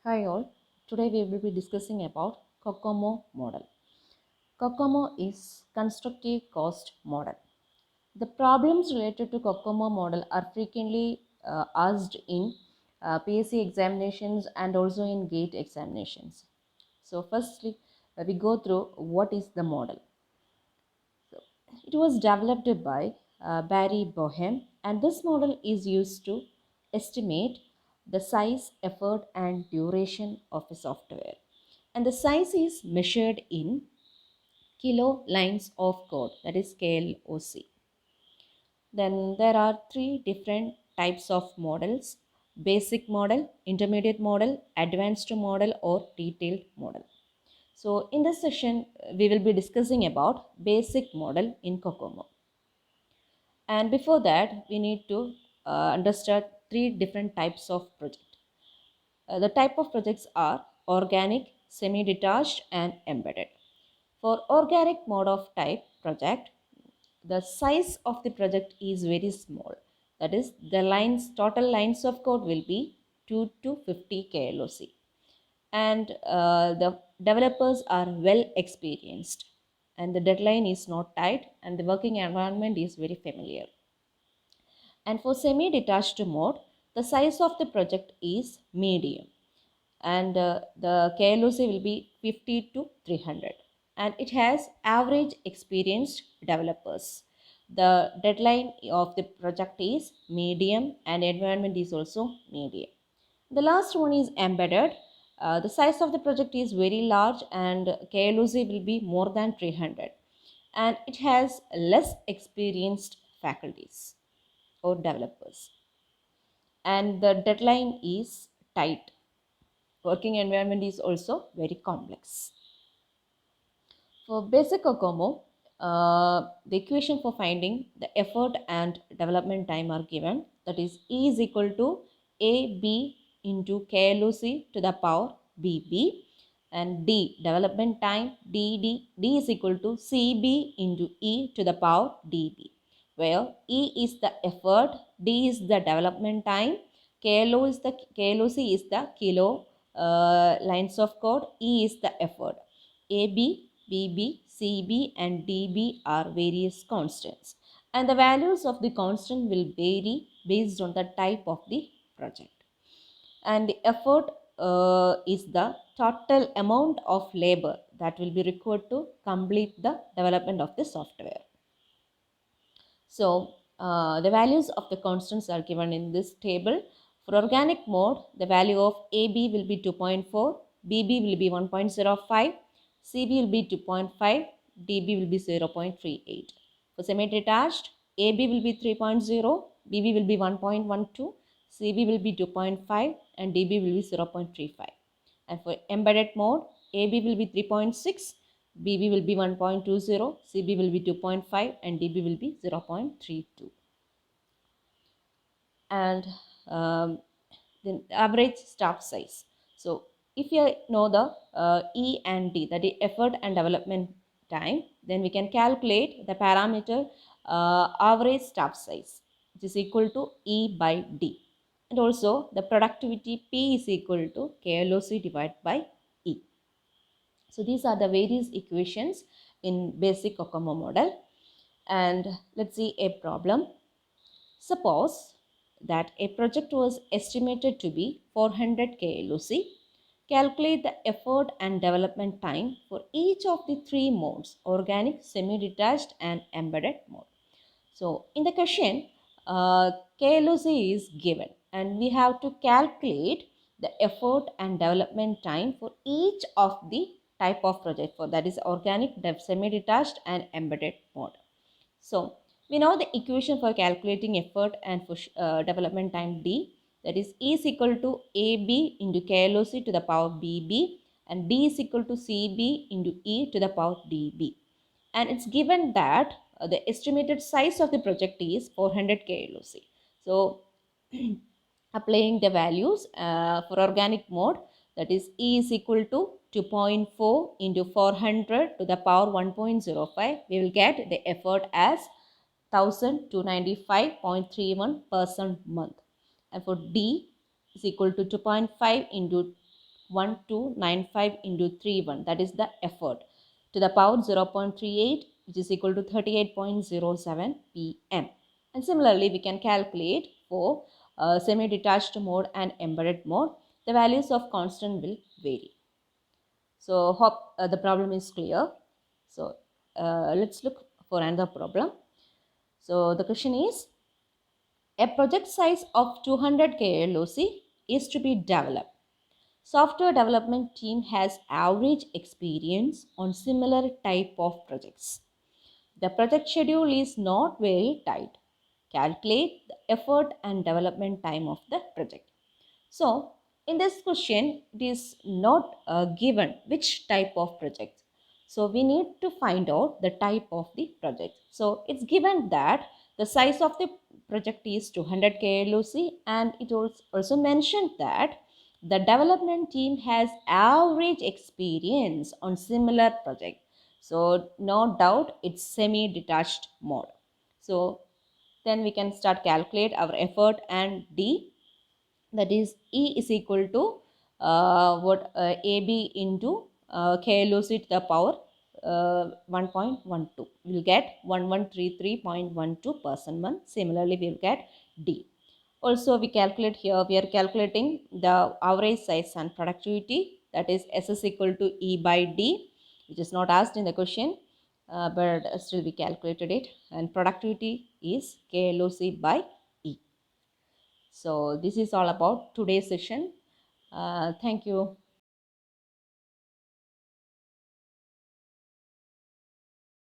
Hi all, today we will be discussing about COCOMO model. COCOMO is constructive cost model. The problems related to COCOMO model are frequently asked in PSC examinations and also in GATE examinations. So firstly, we go through what is the model. So, it was developed by Barry Boehm, and this model is used to estimate the size, effort, and duration of a software. And the size is measured in kilo lines of code, that is KLOC. Then there are three different types of models: basic model, intermediate model, advanced model, or detailed model. So in this session, we will be discussing about basic model in COCOMO. And before that, we need to understand three different types of project. The type of projects are organic, semi-detached, and embedded. For organic mode of type project, the size of the project is very small. That is, the total lines of code will be 2 to 50 KLOC. And the developers are well experienced. And the deadline is not tight, and the working environment is very familiar. And for semi-detached mode, the size of the project is medium, and the KLOC will be 50 to 300, and it has average experienced developers. The deadline of the project is medium and environment is also medium. The last one is embedded. The size of the project is very large and KLOC will be more than 300, and it has less experienced faculties or developers, and the deadline is tight. Working environment is also very complex. For basic COCOMO, the equation for finding the effort and development time are given. That is, E is equal to AB into KLOC to the power BB, and D, development time, D is equal to CB into E to the power DB, where E is the effort, D is the development time, KLOC is the kilo lines of code, E is the effort. AB, BB, CB, and DB are various constants, and the values of the constant will vary based on the type of the project. And the effort is the total amount of labor that will be required to complete the development of the software. So the values of the constants are given in this table. For organic mode, the value of AB will be 2.4, BB will be 1.05, CB will be 2.5, DB will be 0.38. For semi-detached, AB will be 3.0, BB will be 1.12, CB will be 2.5, and DB will be 0.35. And for embedded mode, AB will be 3.6, BB will be 1.20, CB will be 2.5, and DB will be 0.32. And the average staff size. So if you know the E and D, that is effort and development time, then we can calculate the parameter average staff size, which is equal to E by D. And also the productivity P is equal to KLOC divided by E. So these are the various equations in basic COCOMO model. And let's see a problem. Suppose that a project was estimated to be 400 KLOC. Calculate the effort and development time for each of the three modes: organic, semi-detached, and embedded mode. So in the question, KLOC is given and we have to calculate the effort and development time for each of the type of project, for that is organic, semi-detached, and embedded mode. So we know the equation for calculating effort and for development time D, that is E is equal to AB into KLOC to the power BB, and D is equal to CB into E to the power DB. And it's given that the estimated size of the project is 400 KLOC. So applying the values for organic mode, that is E is equal to 2.4 into 400 to the power 1.05, we will get the effort as 1295.31 per month. And for D is equal to 2.5 into 0.1295 into 31, that is the effort, to the power 0.38, which is equal to 38.07 pm. And similarly, we can calculate for semi-detached mode and embedded mode. The values of constant will vary. So hope the problem is clear. So let's look for another problem. So the question is, a project size of 200 KLOC is to be developed. Software development team has average experience on similar type of projects. The project schedule is not very tight. Calculate the effort and development time of the project. So, in this question, it is not given which type of project. So, we need to find out the type of the project. So, it's given that the size of the project is 200 KLOC, and it also mentioned that the development team has average experience on similar project. So, no doubt it's semi-detached mode. So, then we can start calculate our effort and D, that is E is equal to AB into KLOC to the power 1.12. We will get 1133.12 person month. Similarly, we will get D. Also, we calculate here, we are calculating the average size and productivity, that is S is equal to E by D, which is not asked in the question, but still we calculated it, and productivity is KLOC by E. So this is all about today's session. Thank you.